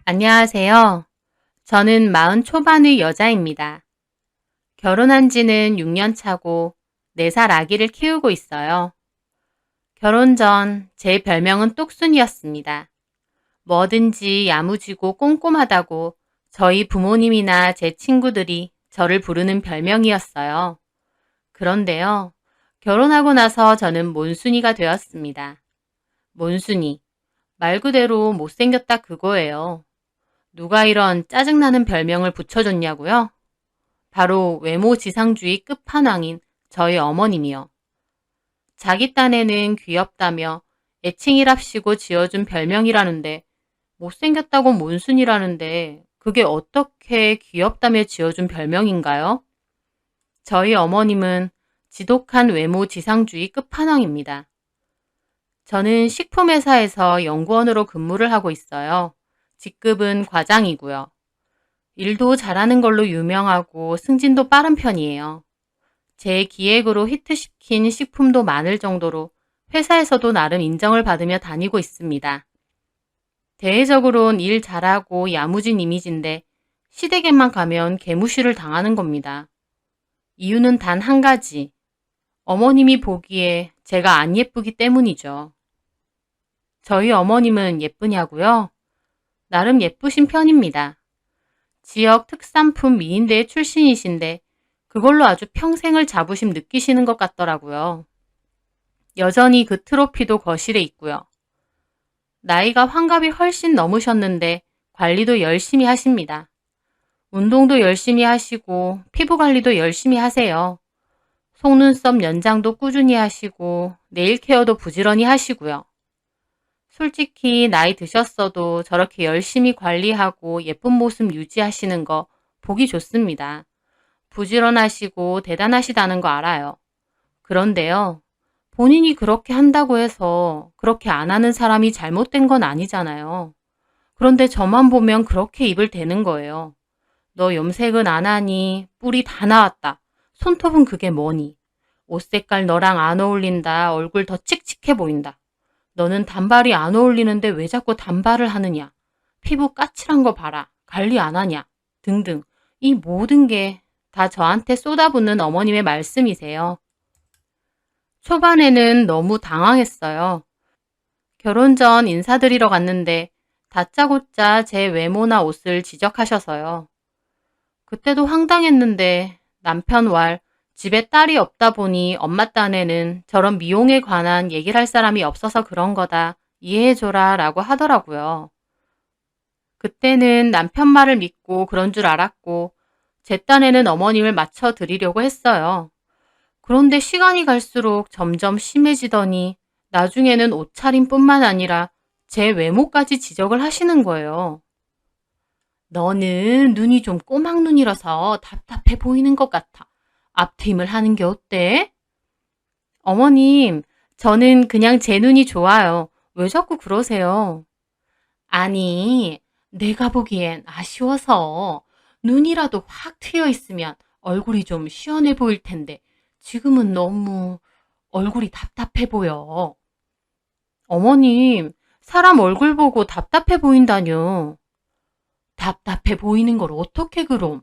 안녕하세요. 저는 40 초반의 여자입니다. 결혼한 지는 6년 차고 4살 아기를 키우고 있어요. 결혼 전 제 별명은 똑순이었습니다. 뭐든지 야무지고 꼼꼼하다고 저희 부모님이나 제 친구들이 저를 부르는 별명이었어요. 그런데요, 결혼하고 나서 저는 몬순이가 되었습니다. 몬순이. 말 그대로 못생겼다 그거예요. 누가 이런 짜증나는 별명을 붙여줬냐고요? 바로 외모 지상주의 끝판왕인 저희 어머님이요. 자기 딴에는 귀엽다며 애칭이랍시고 지어준 별명이라는데 못생겼다고 몬순이라는데 그게 어떻게 귀엽다며 지어준 별명인가요? 저희 어머님은 지독한 외모 지상주의 끝판왕입니다. 저는 식품회사에서 연구원으로 근무를 하고 있어요. 직급은 과장이고요. 일도 잘하는 걸로 유명하고 승진도 빠른 편이에요. 제 기획으로 히트시킨 식품도 많을 정도로 회사에서도 나름 인정을 받으며 다니고 있습니다. 대외적으론 일 잘하고 야무진 이미지인데 시댁에만 가면 개무시를 당하는 겁니다. 이유는 단 한 가지. 어머님이 보기에 제가 안 예쁘기 때문이죠. 저희 어머님은 예쁘냐고요? 나름 예쁘신 편입니다. 지역 특산품 미인대 출신이신데 그걸로 아주 평생을 자부심 느끼시는 것 같더라고요. 여전히 그 트로피도 거실에 있고요. 나이가 환갑이 훨씬 넘으셨는데 관리도 열심히 하십니다. 운동도 열심히 하시고 피부 관리도 열심히 하세요. 속눈썹 연장도 꾸준히 하시고 네일 케어도 부지런히 하시고요. 솔직히 나이 드셨어도 저렇게 열심히 관리하고 예쁜 모습 유지하시는 거 보기 좋습니다. 부지런하시고 대단하시다는 거 알아요. 그런데요, 본인이 그렇게 한다고 해서 그렇게 안 하는 사람이 잘못된 건 아니잖아요. 그런데 저만 보면 그렇게 입을 대는 거예요. 너 염색은 안 하니? 뿔이 다 나왔다. 손톱은 그게 뭐니? 옷 색깔 너랑 안 어울린다. 얼굴 더 칙칙해 보인다. 너는 단발이 안 어울리는데 왜 자꾸 단발을 하느냐? 피부 까칠한 거 봐라. 관리 안 하냐? 등등. 이 모든 게 다 저한테 쏟아붓는 어머님의 말씀이세요. 초반에는 너무 당황했어요. 결혼 전 인사드리러 갔는데 다짜고짜 제 외모나 옷을 지적하셔서요. 그때도 황당했는데 남편 집에 딸이 없다 보니 엄마 딴에는 저런 미용에 관한 얘기를 할 사람이 없어서 그런 거다. 이해해줘라 라고 하더라고요. 그때는 남편 말을 믿고 그런 줄 알았고 제 딴에는 어머님을 맞춰드리려고 했어요. 그런데 시간이 갈수록 점점 심해지더니 나중에는 옷차림뿐만 아니라 제 외모까지 지적을 하시는 거예요. 너는 눈이 좀 꼬막눈이라서 답답해 보이는 것 같아. 앞트임을 하는 게 어때? 어머님, 저는 그냥 제 눈이 좋아요. 왜 자꾸 그러세요? 아니, 내가 보기엔 아쉬워서 눈이라도 확 트여 있으면 얼굴이 좀 시원해 보일 텐데 지금은 너무 얼굴이 답답해 보여. 어머님, 사람 얼굴 보고 답답해 보인다뇨. 답답해 보이는 걸 어떻게 그럼?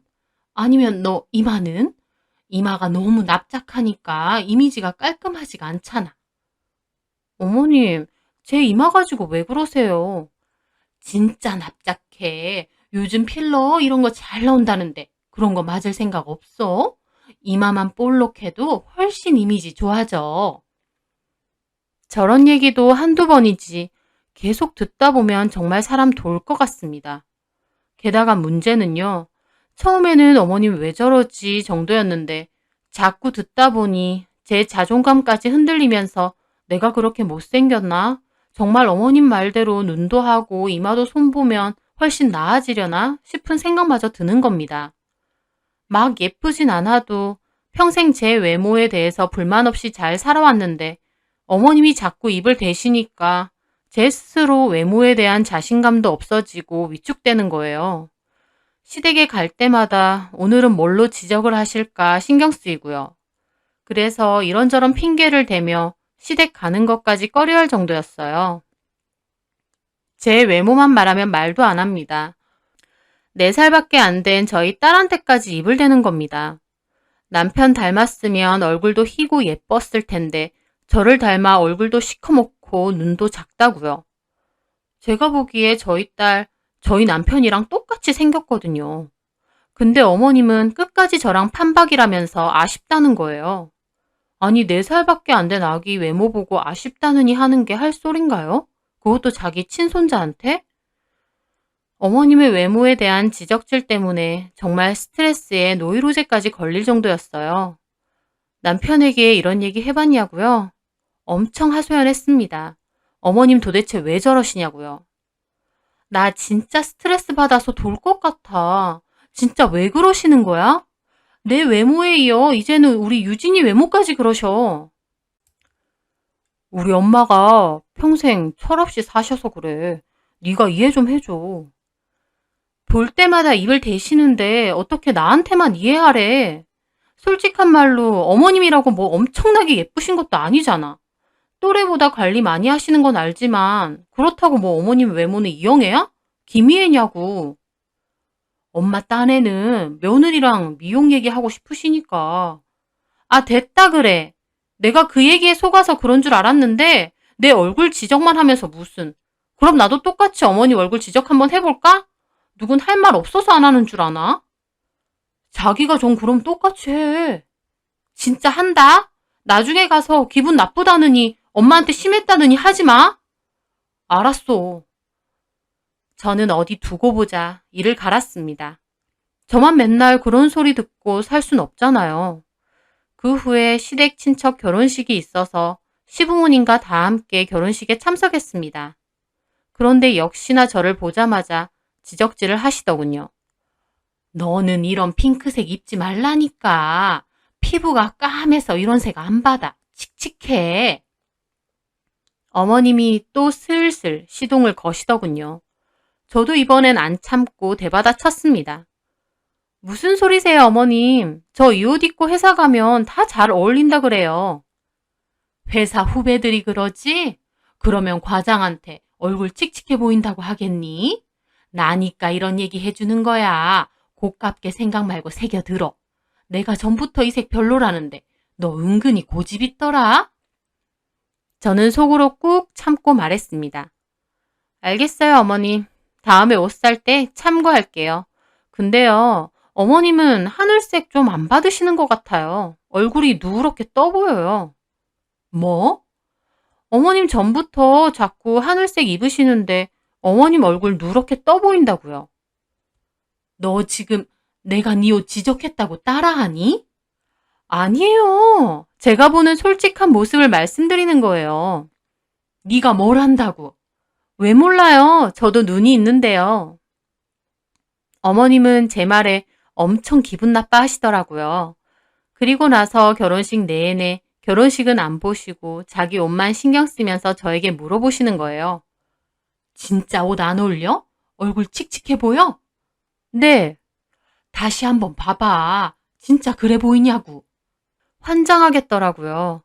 아니면 너 이마는? 이마가 너무 납작하니까 이미지가 깔끔하지가 않잖아. 어머님, 제 이마 가지고 왜 그러세요? 진짜 납작해. 요즘 필러 이런 거 잘 나온다는데 그런 거 맞을 생각 없어? 이마만 볼록해도 훨씬 이미지 좋아져. 저런 얘기도 한두 번이지 계속 듣다 보면 정말 사람 돌 것 같습니다. 게다가 문제는요. 처음에는 어머님 왜 저러지 정도였는데 자꾸 듣다 보니 제 자존감까지 흔들리면서 내가 그렇게 못생겼나? 정말 어머님 말대로 눈도 하고 이마도 손보면 훨씬 나아지려나 싶은 생각마저 드는 겁니다. 막 예쁘진 않아도 평생 제 외모에 대해서 불만 없이 잘 살아왔는데 어머님이 자꾸 입을 대시니까 제 스스로 외모에 대한 자신감도 없어지고 위축되는 거예요. 시댁에 갈 때마다 오늘은 뭘로 지적을 하실까 신경 쓰이고요. 그래서 이런저런 핑계를 대며 시댁 가는 것까지 꺼려할 정도였어요. 제 외모만 말하면 말도 안 합니다. 4살밖에 안 된 저희 딸한테까지 입을 대는 겁니다. 남편 닮았으면 얼굴도 희고 예뻤을 텐데 저를 닮아 얼굴도 시커멓고 눈도 작다고요. 제가 보기에 저희 딸, 저희 남편이랑 똑같이 생겼거든요. 근데 어머님은 끝까지 저랑 판박이라면서 아쉽다는 거예요. 아니, 4살밖에 안 된 아기 외모 보고 아쉽다느니 하는 게 할 소린가요? 그것도 자기 친손자한테? 어머님의 외모에 대한 지적질 때문에 정말 스트레스에 노이로제까지 걸릴 정도였어요. 남편에게 이런 얘기 해봤냐고요? 엄청 하소연했습니다. 어머님 도대체 왜 저러시냐고요. 나 진짜 스트레스 받아서 돌 것 같아. 진짜 왜 그러시는 거야? 내 외모에 이어 이제는 우리 유진이 외모까지 그러셔. 우리 엄마가 평생 철없이 사셔서 그래. 네가 이해 좀 해줘. 볼 때마다 입을 대시는데 어떻게 나한테만 이해하래. 솔직한 말로 어머님이라고 뭐 엄청나게 예쁘신 것도 아니잖아. 또래보다 관리 많이 하시는 건 알지만 그렇다고 뭐 어머님 외모는 이영애야? 김희애냐고. 엄마 딴에는 며느리랑 미용 얘기하고 싶으시니까. 아, 됐다 그래. 내가 그 얘기에 속아서 그런 줄 알았는데 내 얼굴 지적만 하면서 무슨. 그럼 나도 똑같이 어머니 얼굴 지적 한번 해볼까? 누군 할 말 없어서 안 하는 줄 아나? 자기가 좀 그럼 똑같이 해. 진짜 한다? 나중에 가서 기분 나쁘다느니 엄마한테 심했다느니 하지 마. 알았어. 저는 어디 두고 보자 이를 갈았습니다. 저만 맨날 그런 소리 듣고 살 순 없잖아요. 그 후에 시댁 친척 결혼식이 있어서 시부모님과 다 함께 결혼식에 참석했습니다. 그런데 역시나 저를 보자마자 지적질을 하시더군요. 너는 이런 핑크색 입지 말라니까. 피부가 까매서 이런 색 안 받아. 칙칙해. 어머님이 또 슬슬 시동을 거시더군요. 저도 이번엔 안 참고 대받아 쳤습니다. 무슨 소리세요, 어머님? 저 이 옷 입고 회사 가면 다 잘 어울린다 그래요. 회사 후배들이 그러지? 그러면 과장한테 얼굴 칙칙해 보인다고 하겠니? 나니까 이런 얘기 해주는 거야. 고깝게 생각 말고 새겨 들어. 내가 전부터 이 색 별로라는데 너 은근히 고집 있더라? 저는 속으로 꾹 참고 말했습니다. 알겠어요, 어머님. 다음에 옷 살 때 참고할게요. 근데요, 어머님은 하늘색 좀 안 받으시는 것 같아요. 얼굴이 누렇게 떠 보여요. 뭐? 어머님 전부터 자꾸 하늘색 입으시는데 어머님 얼굴 누렇게 떠 보인다고요. 너 지금 내가 네 옷 지적했다고 따라하니? 아니에요. 제가 보는 솔직한 모습을 말씀드리는 거예요. 네가 뭘 한다고? 왜 몰라요? 저도 눈이 있는데요. 어머님은 제 말에 엄청 기분 나빠하시더라고요. 그리고 나서 결혼식 내내 결혼식은 안 보시고 자기 옷만 신경 쓰면서 저에게 물어보시는 거예요. 진짜 옷 안 어울려? 얼굴 칙칙해 보여? 네. 다시 한번 봐봐. 진짜 그래 보이냐고. 환장하겠더라고요.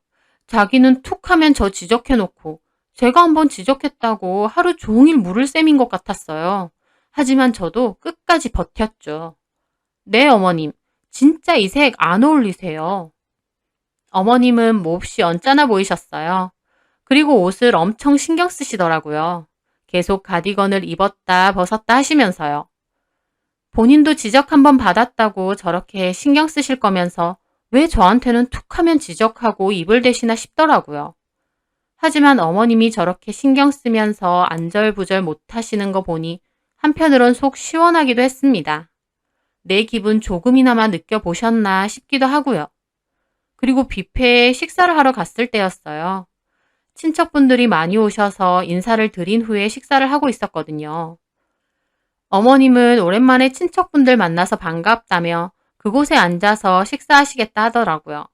자기는 툭 하면 저 지적해놓고 제가 한번 지적했다고 하루 종일 물을 셈인 것 같았어요. 하지만 저도 끝까지 버텼죠. 네, 어머님. 진짜 이 색 안 어울리세요. 어머님은 몹시 언짢아 보이셨어요. 그리고 옷을 엄청 신경 쓰시더라고요. 계속 가디건을 입었다 벗었다 하시면서요. 본인도 지적 한번 받았다고 저렇게 신경 쓰실 거면서 왜 저한테는 툭 하면 지적하고 입을 대시나 싶더라고요. 하지만 어머님이 저렇게 신경 쓰면서 안절부절 못하시는 거 보니 한편으론 속 시원하기도 했습니다. 내 기분 조금이나마 느껴보셨나 싶기도 하고요. 그리고 뷔페에 식사를 하러 갔을 때였어요. 친척분들이 많이 오셔서 인사를 드린 후에 식사를 하고 있었거든요. 어머님은 오랜만에 친척분들 만나서 반갑다며 그곳에 앉아서 식사하시겠다 하더라고요.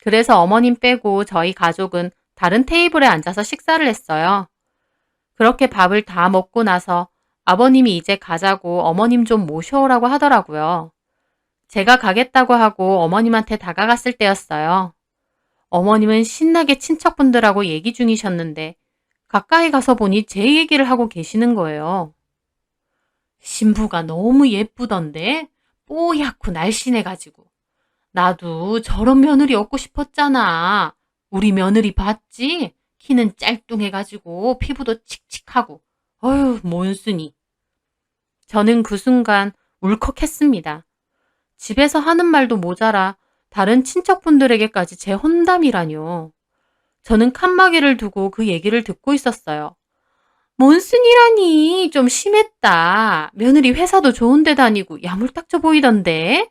그래서 어머님 빼고 저희 가족은 다른 테이블에 앉아서 식사를 했어요. 그렇게 밥을 다 먹고 나서 아버님이 이제 가자고 어머님 좀 모셔오라고 하더라고요. 제가 가겠다고 하고 어머님한테 다가갔을 때였어요. 어머님은 신나게 친척분들하고 얘기 중이셨는데 가까이 가서 보니 제 얘기를 하고 계시는 거예요. 신부가 너무 예쁘던데 뽀얗고 날씬해가지고 나도 저런 며느리 얻고 싶었잖아. 우리 며느리 봤지? 키는 짤뚱해가지고 피부도 칙칙하고 어휴 몬순이. 저는 그 순간 울컥했습니다. 집에서 하는 말도 모자라 다른 친척분들에게까지 제 혼담이라뇨. 저는 칸막이를 두고 그 얘기를 듣고 있었어요. 몬순이라니 좀 심했다. 며느리 회사도 좋은 데 다니고 야물딱져 보이던데.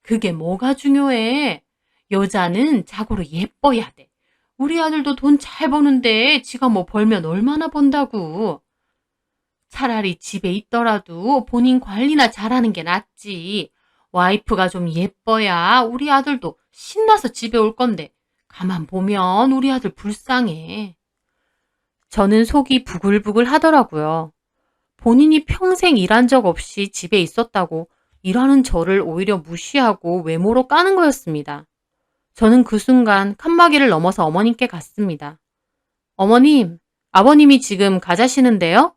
그게 뭐가 중요해. 여자는 자고로 예뻐야 돼. 우리 아들도 돈 잘 버는데 지가 뭐 벌면 얼마나 번다고. 차라리 집에 있더라도 본인 관리나 잘하는 게 낫지. 와이프가 좀 예뻐야 우리 아들도 신나서 집에 올 건데 가만 보면 우리 아들 불쌍해. 저는 속이 부글부글 하더라고요. 본인이 평생 일한 적 없이 집에 있었다고 일하는 저를 오히려 무시하고 외모로 까는 거였습니다. 저는 그 순간 칸막이를 넘어서 어머님께 갔습니다. 어머님, 아버님이 지금 가자시는데요?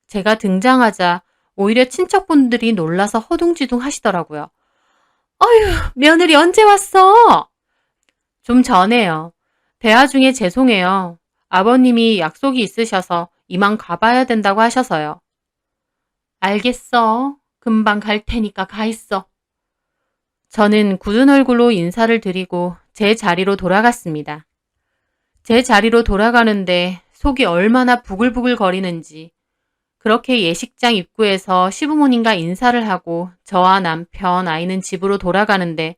제가 등장하자 오히려 친척분들이 놀라서 허둥지둥 하시더라고요. 어휴, 며느리 언제 왔어? 좀 전에요. 대화 중에 죄송해요. 아버님이 약속이 있으셔서 이만 가봐야 된다고 하셔서요. 알겠어. 금방 갈 테니까 가 있어. 저는 굳은 얼굴로 인사를 드리고 제 자리로 돌아갔습니다. 제 자리로 돌아가는데 속이 얼마나 부글부글 거리는지 그렇게 예식장 입구에서 시부모님과 인사를 하고 저와 남편, 아이는 집으로 돌아가는데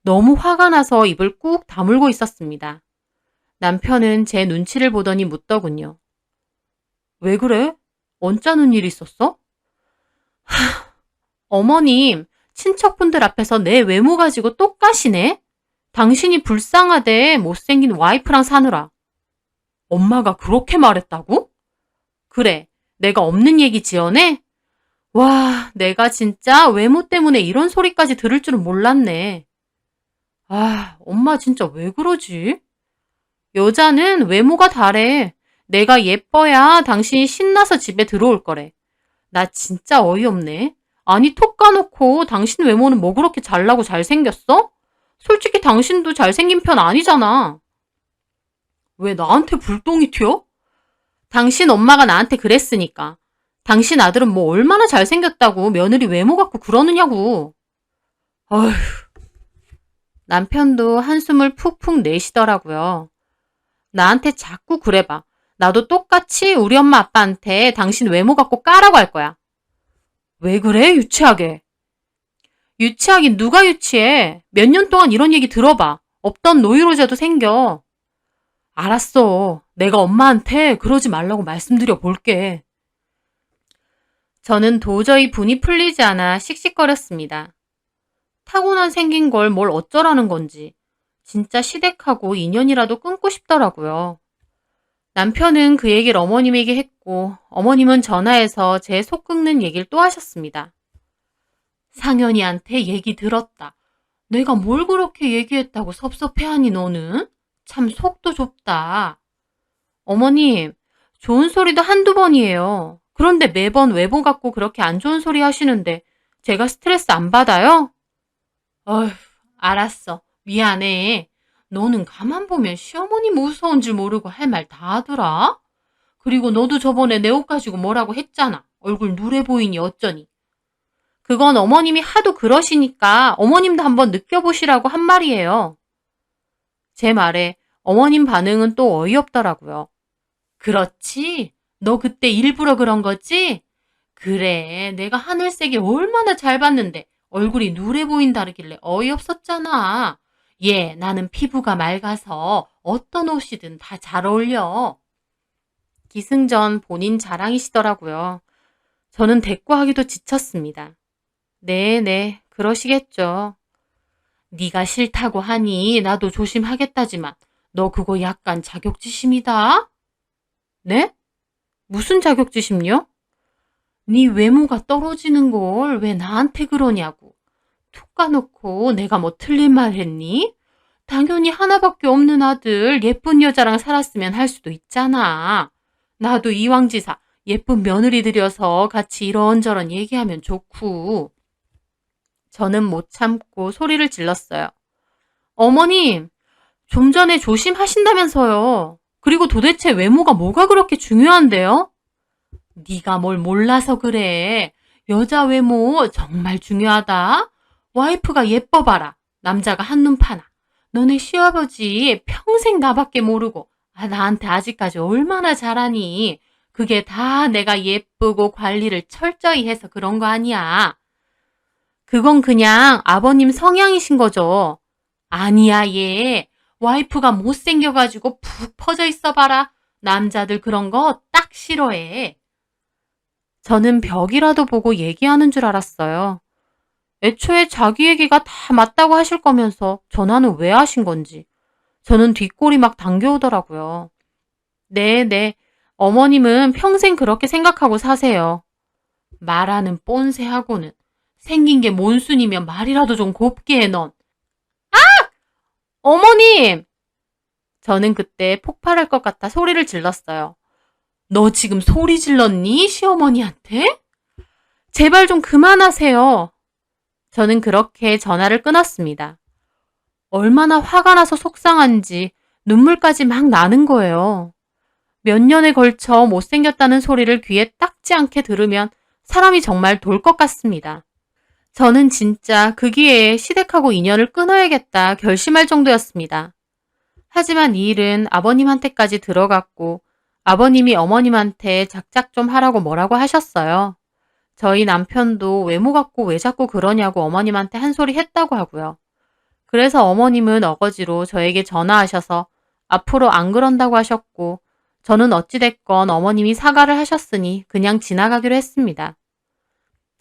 너무 화가 나서 입을 꾹 다물고 있었습니다. 남편은 제 눈치를 보더니 묻더군요. 왜 그래? 언짢은 일 있었어? 어머님, 친척분들 앞에서 내 외모 가지고 똑까시네? 당신이 불쌍하대 못생긴 와이프랑 사느라. 엄마가 그렇게 말했다고? 그래, 내가 없는 얘기 지어내? 와, 내가 진짜 외모 때문에 이런 소리까지 들을 줄은 몰랐네. 아, 엄마 진짜 왜 그러지? 여자는 외모가 다래. 내가 예뻐야 당신이 신나서 집에 들어올 거래. 나 진짜 어이없네. 아니 톡 까놓고 당신 외모는 뭐 그렇게 잘나고 잘생겼어? 솔직히 당신도 잘생긴 편 아니잖아. 왜 나한테 불똥이 튀어? 당신 엄마가 나한테 그랬으니까. 당신 아들은 뭐 얼마나 잘생겼다고 며느리 외모 갖고 그러느냐고. 어휴. 남편도 한숨을 푹푹 내쉬더라고요. 나한테 자꾸 그래봐. 나도 똑같이 우리 엄마 아빠한테 당신 외모 갖고 까라고 할 거야. 왜 그래? 유치하게. 유치하긴 누가 유치해. 몇 년 동안 이런 얘기 들어봐. 없던 노이로제도 생겨. 알았어. 내가 엄마한테 그러지 말라고 말씀드려 볼게. 저는 도저히 분이 풀리지 않아 씩씩거렸습니다. 타고난 생긴 걸 뭘 어쩌라는 건지. 진짜 시댁하고 인연이라도 끊고 싶더라고요. 남편은 그 얘기를 어머님에게 했고 어머님은 전화해서 제 속 끓는 얘기를 또 하셨습니다. 상현이한테 얘기 들었다. 내가 뭘 그렇게 얘기했다고 섭섭해하니 너는? 참 속도 좁다. 어머님, 좋은 소리도 한두 번이에요. 그런데 매번 외모 갖고 그렇게 안 좋은 소리 하시는데 제가 스트레스 안 받아요? 어휴, 알았어. 미안해. 너는 가만 보면 시어머니 무서운 줄 모르고 할 말 다 하더라. 그리고 너도 저번에 내 옷 가지고 뭐라고 했잖아. 얼굴 누래 보이니 어쩌니. 그건 어머님이 하도 그러시니까 어머님도 한번 느껴보시라고 한 말이에요. 제 말에 어머님 반응은 또 어이없더라고요. 그렇지? 너 그때 일부러 그런 거지? 그래, 내가 하늘색이 얼마나 잘 봤는데 얼굴이 누래 보인다길래 어이없었잖아. 예, 나는 피부가 맑아서 어떤 옷이든 다 잘 어울려. 기승전 본인 자랑이시더라고요. 저는 대꾸하기도 지쳤습니다. 네, 그러시겠죠. 네가 싫다고 하니 나도 조심하겠다지만 너 그거 약간 자격지심이다? 네? 무슨 자격지심요? 네 외모가 떨어지는 걸 왜 나한테 그러냐고. 툭 까놓고 내가 뭐 틀린 말 했니? 당연히 하나밖에 없는 아들 예쁜 여자랑 살았으면 할 수도 있잖아. 나도 이왕지사 예쁜 며느리 들여서 같이 이런저런 얘기하면 좋고. 저는 못 참고 소리를 질렀어요. 어머님, 좀 전에 조심하신다면서요. 그리고 도대체 외모가 뭐가 그렇게 중요한데요? 네가 뭘 몰라서 그래. 여자 외모 정말 중요하다. 와이프가 예뻐봐라. 남자가 한눈 파나. 너네 시아버지 평생 나밖에 모르고 나한테 아직까지 얼마나 잘하니. 그게 다 내가 예쁘고 관리를 철저히 해서 그런 거 아니야. 그건 그냥 아버님 성향이신 거죠. 아니야, 얘. 와이프가 못생겨가지고 푹 퍼져 있어 봐라. 남자들 그런 거 딱 싫어해. 저는 벽이라도 보고 얘기하는 줄 알았어요. 애초에 자기 얘기가 다 맞다고 하실 거면서 전화는 왜 하신 건지. 저는 뒷골이 막 당겨오더라고요. 네. 어머님은 평생 그렇게 생각하고 사세요. 말하는 뻔세하고는. 생긴 게 몬순이면 말이라도 좀 곱게 해, 넌. 어머님! 저는 그때 폭발할 것 같아 소리를 질렀어요. 너 지금 소리 질렀니? 시어머니한테? 제발 좀 그만하세요. 저는 그렇게 전화를 끊었습니다. 얼마나 화가 나서 속상한지 눈물까지 막 나는 거예요. 몇 년에 걸쳐 못생겼다는 소리를 귀에 닦지 않게 들으면 사람이 정말 돌 것 같습니다. 저는 진짜 그 기회에 시댁하고 인연을 끊어야겠다 결심할 정도였습니다. 하지만 이 일은 아버님한테까지 들어갔고 아버님이 어머님한테 작작 좀 하라고 뭐라고 하셨어요. 저희 남편도 외모 갖고 왜 자꾸 그러냐고 어머님한테 한 소리 했다고 하고요. 그래서 어머님은 어거지로 저에게 전화하셔서 앞으로 안 그런다고 하셨고 저는 어찌됐건 어머님이 사과를 하셨으니 그냥 지나가기로 했습니다.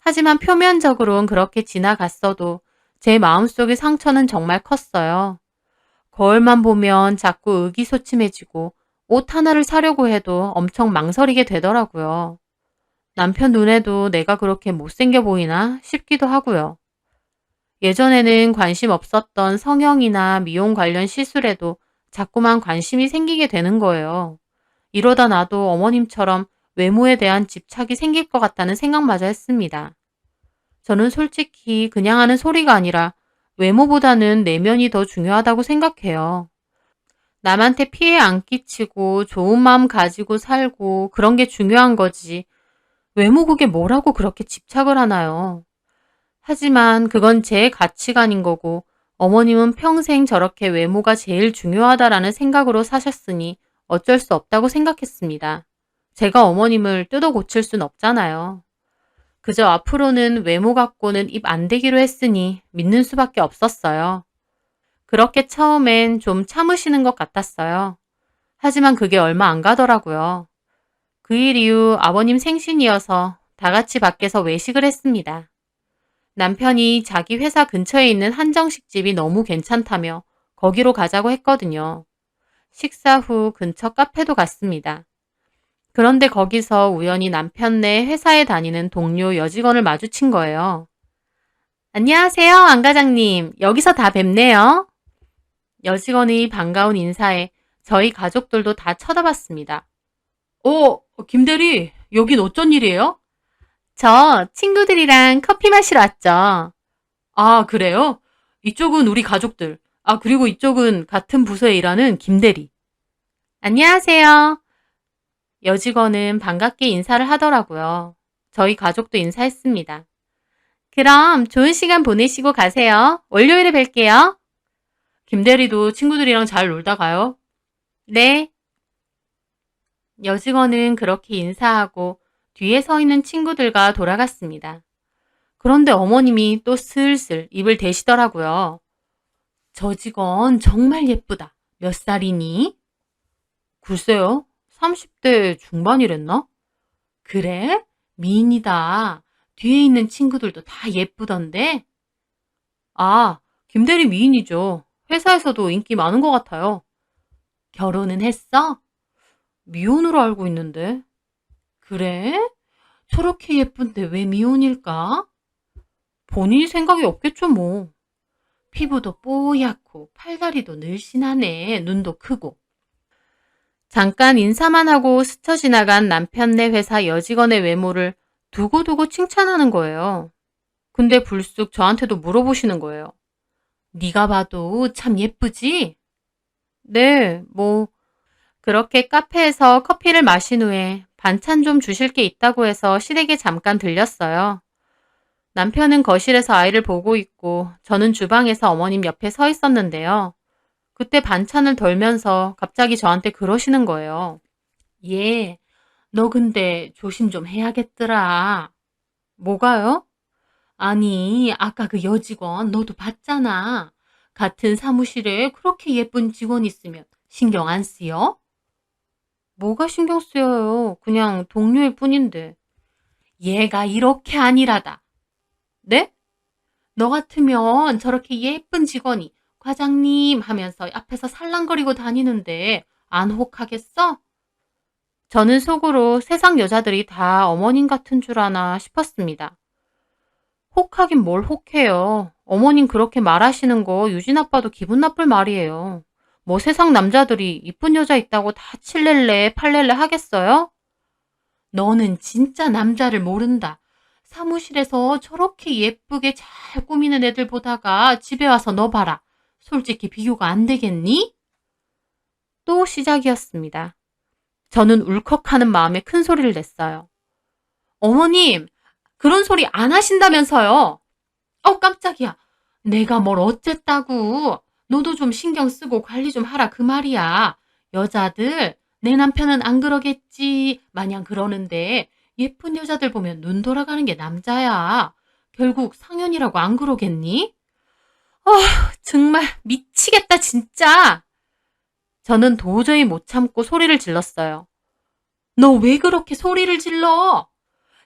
하지만 표면적으로는 그렇게 지나갔어도 제 마음속의 상처는 정말 컸어요. 거울만 보면 자꾸 의기소침해지고 옷 하나를 사려고 해도 엄청 망설이게 되더라고요. 남편 눈에도 내가 그렇게 못생겨 보이나 싶기도 하고요. 예전에는 관심 없었던 성형이나 미용 관련 시술에도 자꾸만 관심이 생기게 되는 거예요. 이러다 나도 어머님처럼 외모에 대한 집착이 생길 것 같다는 생각마저 했습니다. 저는 솔직히 그냥 하는 소리가 아니라 외모보다는 내면이 더 중요하다고 생각해요. 남한테 피해 안 끼치고 좋은 마음 가지고 살고 그런 게 중요한 거지. 외모 그게 뭐라고 그렇게 집착을 하나요? 하지만 그건 제 가치관인 거고 어머님은 평생 저렇게 외모가 제일 중요하다라는 생각으로 사셨으니 어쩔 수 없다고 생각했습니다. 제가 어머님을 뜯어 고칠 순 없잖아요. 그저 앞으로는 외모 갖고는 입 안 대기로 했으니 믿는 수밖에 없었어요. 그렇게 처음엔 좀 참으시는 것 같았어요. 하지만 그게 얼마 안 가더라고요. 그 일 이후 아버님 생신이어서 다 같이 밖에서 외식을 했습니다. 남편이 자기 회사 근처에 있는 한정식집이 너무 괜찮다며 거기로 가자고 했거든요. 식사 후 근처 카페도 갔습니다. 그런데 거기서 우연히 남편네 회사에 다니는 동료 여직원을 마주친 거예요. 안녕하세요, 안 과장님. 여기서 다 뵙네요. 여직원이 반가운 인사에 저희 가족들도 다 쳐다봤습니다. 김대리, 여긴 어쩐 일이에요? 저 친구들이랑 커피 마시러 왔죠. 아, 그래요? 이쪽은 우리 가족들. 그리고 이쪽은 같은 부서에 일하는 김대리. 안녕하세요. 여직원은 반갑게 인사를 하더라고요. 저희 가족도 인사했습니다. 그럼 좋은 시간 보내시고 가세요. 월요일에 뵐게요. 김대리도 친구들이랑 잘 놀다 가요. 네. 여직원은 그렇게 인사하고 뒤에 서 있는 친구들과 돌아갔습니다. 그런데 어머님이 또 슬슬 입을 대시더라고요. 저 직원 정말 예쁘다. 몇 살이니? 글쎄요. 30대 중반이랬나? 그래? 미인이다. 뒤에 있는 친구들도 다 예쁘던데? 김대리 미인이죠. 회사에서도 인기 많은 것 같아요. 결혼은 했어? 미혼으로 알고 있는데. 그래? 저렇게 예쁜데 왜 미혼일까? 본인이 생각이 없겠죠, 뭐. 피부도 뽀얗고 팔다리도 늘씬하네. 눈도 크고. 잠깐 인사만 하고 스쳐 지나간 남편네 회사 여직원의 외모를 두고두고 칭찬하는 거예요. 근데 불쑥 저한테도 물어보시는 거예요. 네가 봐도 참 예쁘지? 네, 뭐 그렇게 카페에서 커피를 마신 후에 반찬 좀 주실 게 있다고 해서 시댁에 잠깐 들렸어요. 남편은 거실에서 아이를 보고 있고 저는 주방에서 어머님 옆에 서 있었는데요. 그때 반찬을 덜면서 갑자기 저한테 그러시는 거예요. 얘, 너 근데 조심 좀 해야겠더라. 뭐가요? 아니, 아까 그 여직원 너도 봤잖아. 같은 사무실에 그렇게 예쁜 직원 있으면 신경 안 쓰여? 뭐가 신경 쓰여요? 그냥 동료일 뿐인데. 얘가 이렇게 안일하다. 네? 너 같으면 저렇게 예쁜 직원이 과장님 하면서 앞에서 살랑거리고 다니는데 안 혹하겠어? 저는 속으로 세상 여자들이 다 어머님 같은 줄 아나 싶었습니다. 혹하긴 뭘 혹해요. 어머님 그렇게 말하시는 거 유진 아빠도 기분 나쁠 말이에요. 뭐 세상 남자들이 이쁜 여자 있다고 다 칠렐레 팔렐레 하겠어요? 너는 진짜 남자를 모른다. 사무실에서 저렇게 예쁘게 잘 꾸미는 애들 보다가 집에 와서 너 봐라. 솔직히 비교가 안 되겠니? 또 시작이었습니다. 저는 울컥하는 마음에 큰 소리를 냈어요. 어머님, 그런 소리 안 하신다면서요. 깜짝이야. 내가 뭘 어쨌다고. 너도 좀 신경 쓰고 관리 좀 하라 그 말이야. 여자들, 내 남편은 안 그러겠지 마냥 그러는데 예쁜 여자들 보면 눈 돌아가는 게 남자야. 결국 상현이라고 안 그러겠니? 정말 미치겠다 진짜. 저는 도저히 못 참고 소리를 질렀어요. 너 왜 그렇게 소리를 질러?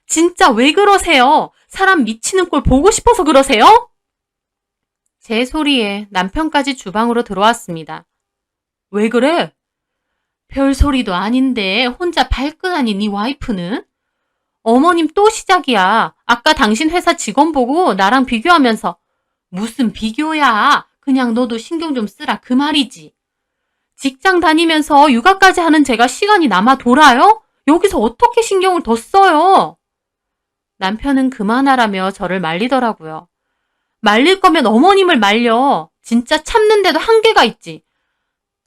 진짜 왜 그러세요? 사람 미치는 꼴 보고 싶어서 그러세요? 제 소리에 남편까지 주방으로 들어왔습니다. 왜 그래? 별소리도 아닌데 혼자 발끈하니 네 와이프는? 어머님 또 시작이야. 아까 당신 회사 직원 보고 나랑 비교하면서 무슨 비교야. 그냥 너도 신경 좀 쓰라 그 말이지. 직장 다니면서 육아까지 하는 제가 시간이 남아 돌아요? 여기서 어떻게 신경을 더 써요? 남편은 그만하라며 저를 말리더라고요. 말릴 거면 어머님을 말려. 진짜 참는데도 한계가 있지.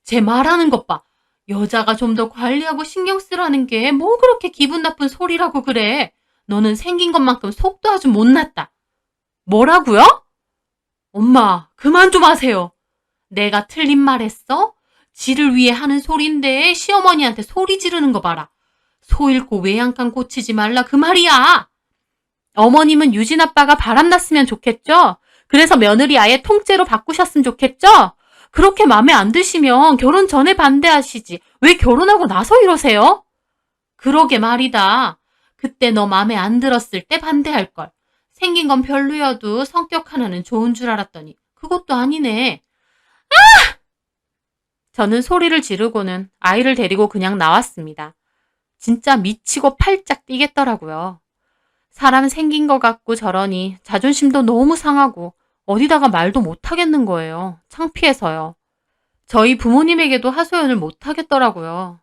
제 말하는 것 봐. 여자가 좀 더 관리하고 신경 쓰라는 게 뭐 그렇게 기분 나쁜 소리라고 그래. 너는 생긴 것만큼 속도 아주 못났다. 뭐라고요? 엄마, 그만 좀 하세요. 내가 틀린 말 했어? 지를 위해 하는 소린데 시어머니한테 소리 지르는 거 봐라. 소 잃고 외양간 고치지 말라 그 말이야. 어머님은 유진 아빠가 바람났으면 좋겠죠? 그래서 며느리 아예 통째로 바꾸셨으면 좋겠죠? 그렇게 마음에 안 드시면 결혼 전에 반대하시지. 왜 결혼하고 나서 이러세요? 그러게 말이다. 그때 너 마음에 안 들었을 때 반대할걸. 생긴 건 별로여도 성격 하나는 좋은 줄 알았더니 그것도 아니네. 저는 소리를 지르고는 아이를 데리고 그냥 나왔습니다. 진짜 미치고 팔짝 뛰겠더라고요. 사람 생긴 것 같고 저러니 자존심도 너무 상하고 어디다가 말도 못하겠는 거예요. 창피해서요. 저희 부모님에게도 하소연을 못하겠더라고요.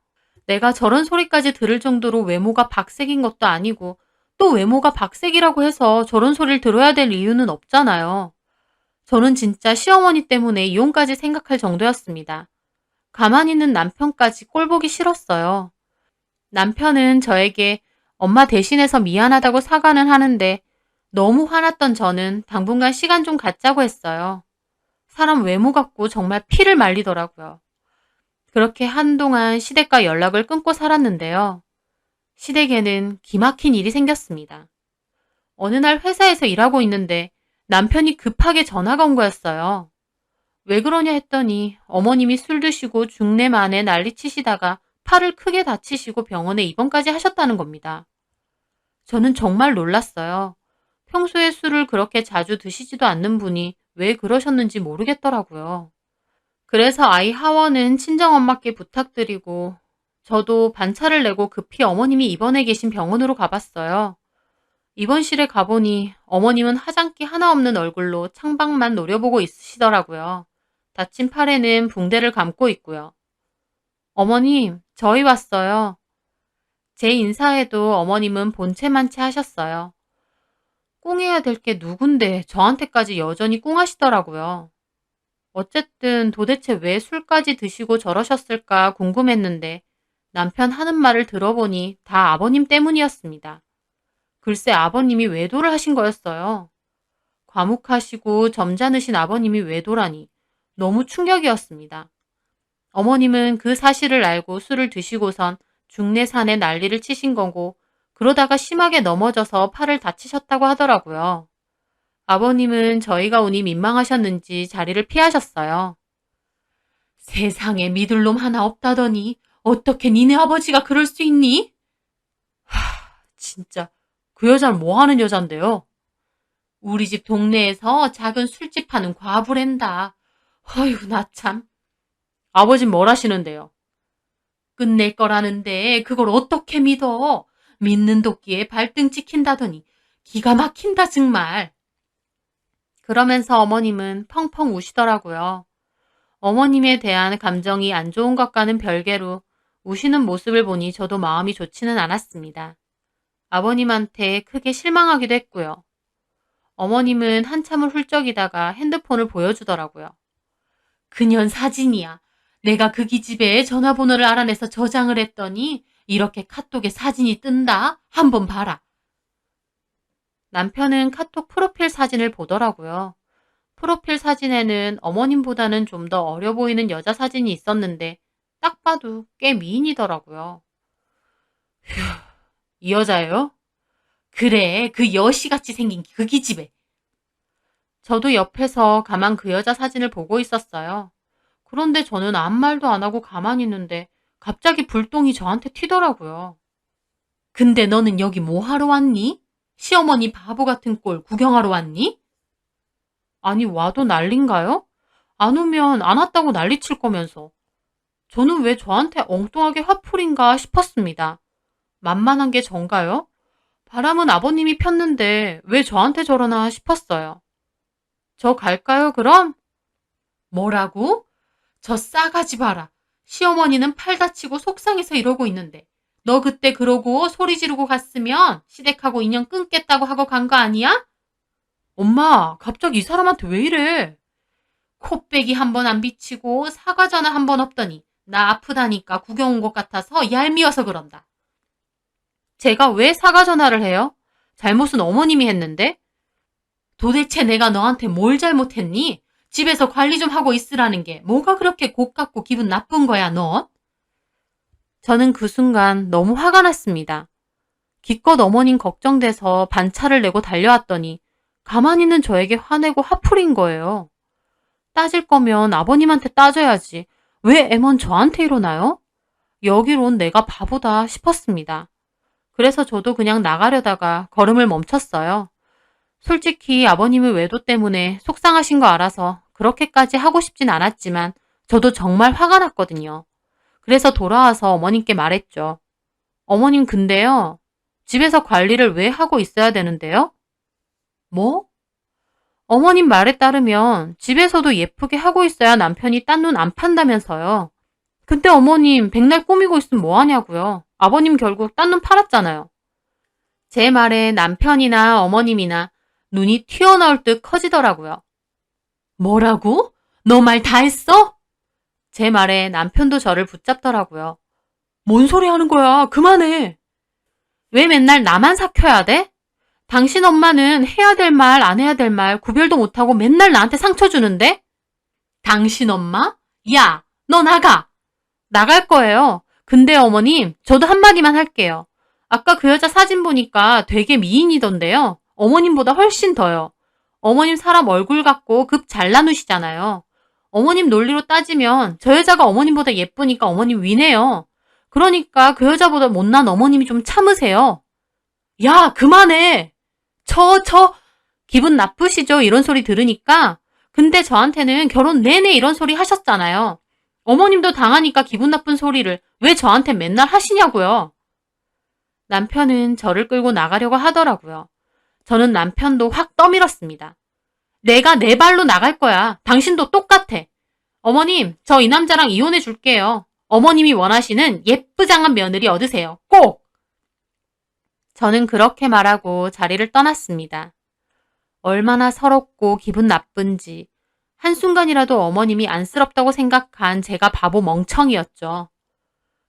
내가 저런 소리까지 들을 정도로 외모가 박색인 것도 아니고 또 외모가 박색이라고 해서 저런 소리를 들어야 될 이유는 없잖아요. 저는 진짜 시어머니 때문에 이혼까지 생각할 정도였습니다. 가만히 있는 남편까지 꼴보기 싫었어요. 남편은 저에게 엄마 대신해서 미안하다고 사과는 하는데 너무 화났던 저는 당분간 시간 좀 갖자고 했어요. 사람 외모 갖고 정말 피를 말리더라고요. 그렇게 한동안 시댁과 연락을 끊고 살았는데요. 시댁에는 기막힌 일이 생겼습니다. 어느 날 회사에서 일하고 있는데 남편이 급하게 전화가 온 거였어요. 왜 그러냐 했더니 어머님이 술 드시고 중내 만에 난리치시다가 팔을 크게 다치시고 병원에 입원까지 하셨다는 겁니다. 저는 정말 놀랐어요. 평소에 술을 그렇게 자주 드시지도 않는 분이 왜 그러셨는지 모르겠더라고요. 그래서 아이 하원은 친정엄마께 부탁드리고 저도 반차를 내고 급히 어머님이 입원해 계신 병원으로 가봤어요. 입원실에 가보니 어머님은 화장기 하나 없는 얼굴로 창밖만 노려보고 있으시더라고요. 다친 팔에는 붕대를 감고 있고요. 어머님, 저희 왔어요. 제 인사에도 어머님은 본체만체 하셨어요. 꽁해야 될 게 누군데 저한테까지 여전히 꽁하시더라고요. 어쨌든 도대체 왜 술까지 드시고 저러셨을까 궁금했는데 남편 하는 말을 들어보니 다 아버님 때문이었습니다. 글쎄 아버님이 외도를 하신 거였어요. 과묵하시고 점잖으신 아버님이 외도라니 너무 충격이었습니다. 어머님은 그 사실을 알고 술을 드시고선 중내산에 난리를 치신 거고 그러다가 심하게 넘어져서 팔을 다치셨다고 하더라고요. 아버님은 저희가 오니 민망하셨는지 자리를 피하셨어요. 세상에 믿을 놈 하나 없다더니 어떻게 니네 아버지가 그럴 수 있니? 진짜 그 여자는 뭐 하는 여잔데요? 우리 집 동네에서 작은 술집 하는 과부랜다. 어휴 나 참. 아버진 뭘 하시는데요? 끝낼 거라는데 그걸 어떻게 믿어? 믿는 도끼에 발등 찍힌다더니 기가 막힌다 정말. 그러면서 어머님은 펑펑 우시더라고요. 어머님에 대한 감정이 안 좋은 것과는 별개로 우시는 모습을 보니 저도 마음이 좋지는 않았습니다. 아버님한테 크게 실망하기도 했고요. 어머님은 한참을 훌쩍이다가 핸드폰을 보여주더라고요. 그년 사진이야. 내가 그 기집애의 전화번호를 알아내서 저장을 했더니 이렇게 카톡에 사진이 뜬다. 한번 봐라. 남편은 카톡 프로필 사진을 보더라고요. 프로필 사진에는 어머님보다는 좀 더 어려 보이는 여자 사진이 있었는데 딱 봐도 꽤 미인이더라고요. 휴, 이 여자예요? 그래, 그 여시같이 생긴 그 기집애. 저도 옆에서 가만 그 여자 사진을 보고 있었어요. 그런데 저는 아무 말도 안 하고 가만히 있는데 갑자기 불똥이 저한테 튀더라고요. 근데 너는 여기 뭐 하러 왔니? 시어머니 바보 같은 꼴 구경하러 왔니? 아니 와도 난린가요? 안 오면 안 왔다고 난리칠 거면서. 저는 왜 저한테 엉뚱하게 화풀인가 싶었습니다. 만만한 게 전가요? 바람은 아버님이 폈는데 왜 저한테 저러나 싶었어요. 저 갈까요 그럼? 뭐라고? 저 싸가지 봐라. 시어머니는 팔 다치고 속상해서 이러고 있는데 너 그때 그러고 소리 지르고 갔으면 시댁하고 인연 끊겠다고 하고 간 거 아니야? 엄마 갑자기 이 사람한테 왜 이래? 코빼기 한 번 안 비치고 사과 전화 한 번 없더니 나 아프다니까 구경 온 것 같아서 얄미워서 그런다. 제가 왜 사과 전화를 해요? 잘못은 어머님이 했는데? 도대체 내가 너한테 뭘 잘못했니? 집에서 관리 좀 하고 있으라는 게 뭐가 그렇게 고깝고 기분 나쁜 거야, 너? 저는 그 순간 너무 화가 났습니다. 기껏 어머님 걱정돼서 반차를 내고 달려왔더니 가만히 있는 저에게 화내고 화풀인 거예요. 따질 거면 아버님한테 따져야지. 왜 애먼 저한테 이러나요? 여기로 온 내가 바보다 싶었습니다. 그래서 저도 그냥 나가려다가 걸음을 멈췄어요. 솔직히 아버님의 외도 때문에 속상하신 거 알아서 그렇게까지 하고 싶진 않았지만 저도 정말 화가 났거든요. 그래서 돌아와서 어머님께 말했죠. 어머님 근데요. 집에서 관리를 왜 하고 있어야 되는데요? 뭐? 어머님 말에 따르면 집에서도 예쁘게 하고 있어야 남편이 딴 눈 안 판다면서요. 근데 어머님 백날 꾸미고 있으면 뭐하냐고요. 아버님 결국 딴 눈 팔았잖아요. 제 말에 남편이나 어머님이나 눈이 튀어나올 듯 커지더라고요. 뭐라고? 너 말 다 했어? 제 말에 남편도 저를 붙잡더라고요. 뭔 소리 하는 거야? 그만해. 왜 맨날 나만 삭혀야 돼? 당신 엄마는 해야 될 말, 안 해야 될 말 구별도 못하고 맨날 나한테 상처 주는데? 당신 엄마? 야, 너 나가! 나갈 거예요. 근데 어머님, 저도 한마디만 할게요. 아까 그 여자 사진 보니까 되게 미인이던데요. 어머님보다 훨씬 더요. 어머님 사람 얼굴 갖고 급 잘나누시잖아요. 어머님 논리로 따지면 저 여자가 어머님보다 예쁘니까 어머님 위네요. 그러니까 그 여자보다 못난 어머님이 좀 참으세요. 야, 그만해! 기분 나쁘시죠? 이런 소리 들으니까. 근데 저한테는 결혼 내내 이런 소리 하셨잖아요. 어머님도 당하니까 기분 나쁜 소리를 왜 저한테 맨날 하시냐고요. 남편은 저를 끌고 나가려고 하더라고요. 저는 남편도 확 떠밀었습니다. 내가 내 발로 나갈 거야. 당신도 똑같아. 어머님, 저 이 남자랑 이혼해 줄게요. 어머님이 원하시는 예쁘장한 며느리 얻으세요. 꼭! 저는 그렇게 말하고 자리를 떠났습니다. 얼마나 서럽고 기분 나쁜지 한순간이라도 어머님이 안쓰럽다고 생각한 제가 바보 멍청이였죠.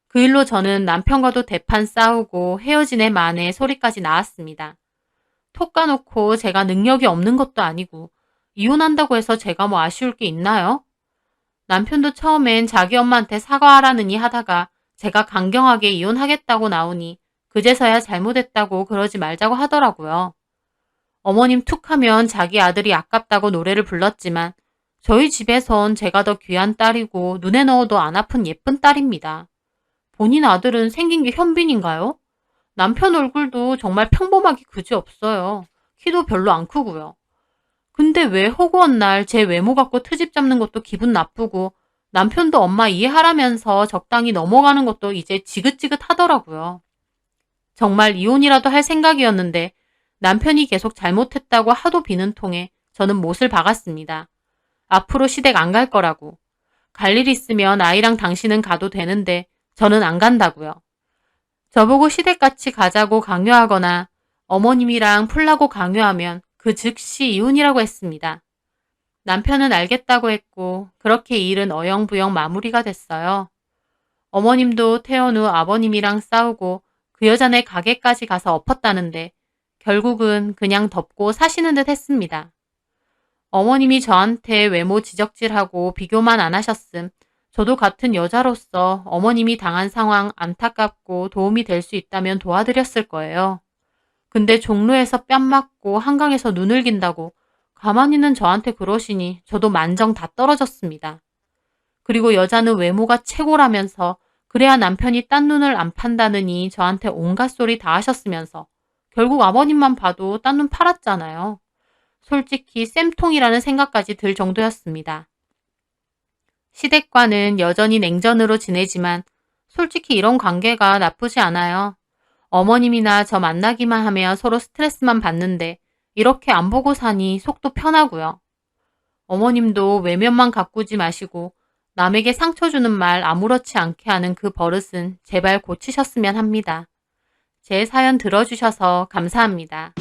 그 일로 저는 남편과도 대판 싸우고 헤어진 애 만에 소리까지 나왔습니다. 톡 까놓고 제가 능력이 없는 것도 아니고 이혼한다고 해서 제가 뭐 아쉬울 게 있나요? 남편도 처음엔 자기 엄마한테 사과하라느니 하다가 제가 강경하게 이혼하겠다고 나오니 그제서야 잘못했다고 그러지 말자고 하더라고요. 어머님 툭하면 자기 아들이 아깝다고 노래를 불렀지만 저희 집에선 제가 더 귀한 딸이고 눈에 넣어도 안 아픈 예쁜 딸입니다. 본인 아들은 생긴 게 현빈인가요? 남편 얼굴도 정말 평범하기 그지없어요. 키도 별로 안 크고요. 근데 왜 허구한 날 제 외모 갖고 트집 잡는 것도 기분 나쁘고 남편도 엄마 이해하라면서 적당히 넘어가는 것도 이제 지긋지긋하더라고요. 정말 이혼이라도 할 생각이었는데 남편이 계속 잘못했다고 하도 비는 통에 저는 못을 박았습니다. 앞으로 시댁 안 갈 거라고. 갈 일 있으면 아이랑 당신은 가도 되는데 저는 안 간다고요. 저보고 시댁 같이 가자고 강요하거나 어머님이랑 풀라고 강요하면 그 즉시 이혼이라고 했습니다. 남편은 알겠다고 했고 그렇게 이 일은 어영부영 마무리가 됐어요. 어머님도 퇴원 후 아버님이랑 싸우고 그 여자네 가게까지 가서 엎었다는데 결국은 그냥 덮고 사시는 듯 했습니다. 어머님이 저한테 외모 지적질하고 비교만 안 하셨음. 저도 같은 여자로서 어머님이 당한 상황 안타깝고 도움이 될 수 있다면 도와드렸을 거예요. 근데 종로에서 뺨 맞고 한강에서 눈을 긴다고 가만히는 저한테 그러시니 저도 만정 다 떨어졌습니다. 그리고 여자는 외모가 최고라면서 그래야 남편이 딴 눈을 안 판다느니 저한테 온갖 소리 다 하셨으면서 결국 아버님만 봐도 딴 눈 팔았잖아요. 솔직히 쌤통이라는 생각까지 들 정도였습니다. 시댁과는 여전히 냉전으로 지내지만 솔직히 이런 관계가 나쁘지 않아요. 어머님이나 저 만나기만 하면 서로 스트레스만 받는데 이렇게 안 보고 사니 속도 편하고요. 어머님도 외면만 가꾸지 마시고 남에게 상처 주는 말 아무렇지 않게 하는 그 버릇은 제발 고치셨으면 합니다. 제 사연 들어주셔서 감사합니다.